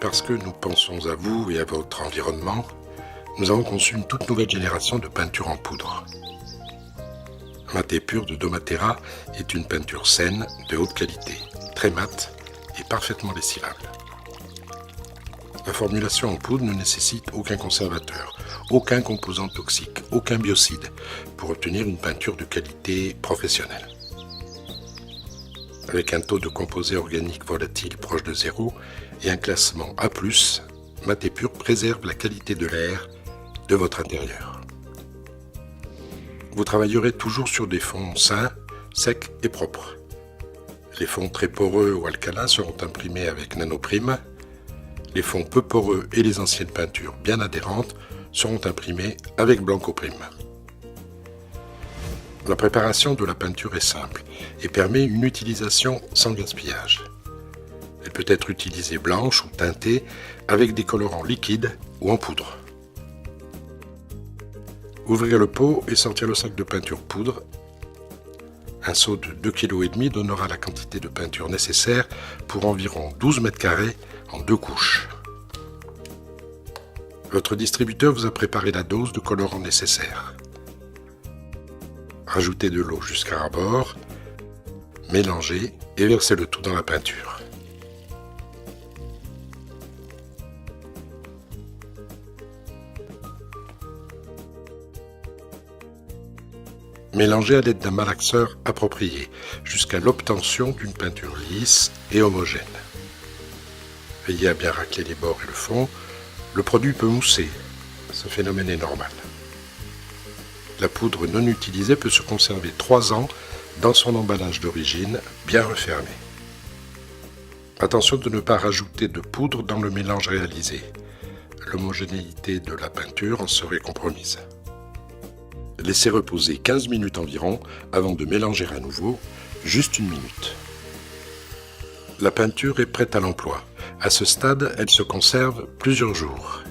parce que nous pensons à vous et à votre environnement, nous avons conçu une toute nouvelle génération de peinture en poudre. Mat & Pur de Domatera est une peinture saine, de haute qualité, très mate et parfaitement lessivable. La formulation en poudre ne nécessite aucun conservateur, aucun composant toxique, aucun biocide pour obtenir une peinture de qualité professionnelle. Avec un taux de composés organiques volatiles proche de 0 et un classement A+, Mat & Pur préserve la qualité de l'air de votre intérieur. Vous travaillerez toujours sur des fonds sains, secs et propres. Les fonds très poreux ou alcalins seront imprimés avec Nanoprime. Les fonds peu poreux et les anciennes peintures bien adhérentes seront imprimés avec Blancoprime. La préparation de la peinture est simple et permet une utilisation sans gaspillage. Elle peut être utilisée blanche ou teintée avec des colorants liquides ou en poudre. Ouvrir le pot et sortir le sac de peinture poudre. Un seau de 2,5 kg donnera la quantité de peinture nécessaire pour environ 12 m² en 2 couches. Votre distributeur vous a préparé la dose de colorant nécessaire. Rajoutez de l'eau jusqu'à ras-bord, mélangez et versez le tout dans la peinture. Mélangez à l'aide d'un malaxeur approprié jusqu'à l'obtention d'une peinture lisse et homogène. Veillez à bien racler les bords et le fond. Le produit peut mousser. Ce phénomène est normal. La poudre non utilisée peut se conserver 3 ans dans son emballage d'origine, bien refermé. Attention de ne pas rajouter de poudre dans le mélange réalisé. L'homogénéité de la peinture en serait compromise. Laissez reposer 15 minutes environ avant de mélanger à nouveau, juste 1 minute. La peinture est prête à l'emploi. À ce stade, elle se conserve plusieurs jours.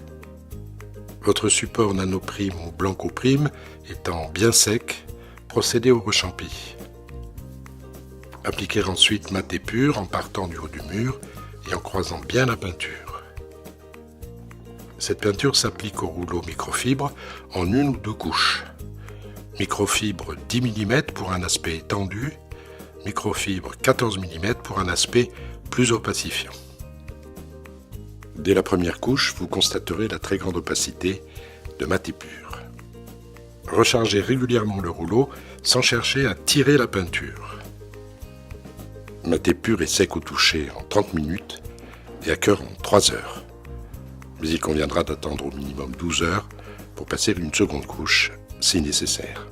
Votre support Nanoprime ou Blancoprime étant bien sec, procédez au rechampi. Appliquez ensuite Mat & Pur en partant du haut du mur et en croisant bien la peinture. Cette peinture s'applique au rouleau microfibre en 1 ou 2 couches. Microfibre 10 mm pour un aspect étendu, microfibre 14 mm pour un aspect plus opacifiant. Dès la première couche, vous constaterez la très grande opacité de Mat & Pur. Rechargez régulièrement le rouleau sans chercher à tirer la peinture. Mat & Pur est sec au toucher en 30 minutes et à cœur en 3 heures. Mais il conviendra d'attendre au minimum 12 heures pour passer une seconde couche si nécessaire.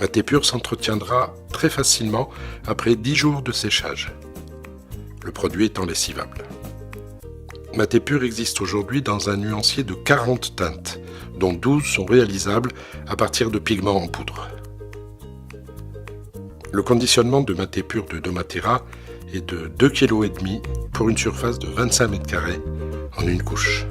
Mat & Pur s'entretiendra très facilement après 10 jours de séchage, le produit étant lessivable. Mat & Pur existe aujourd'hui dans un nuancier de 40 teintes, dont 12 sont réalisables à partir de pigments en poudre. Le conditionnement de Mat & Pur de Domatera est de 2,5 kg pour une surface de 25 m² en 1 couche.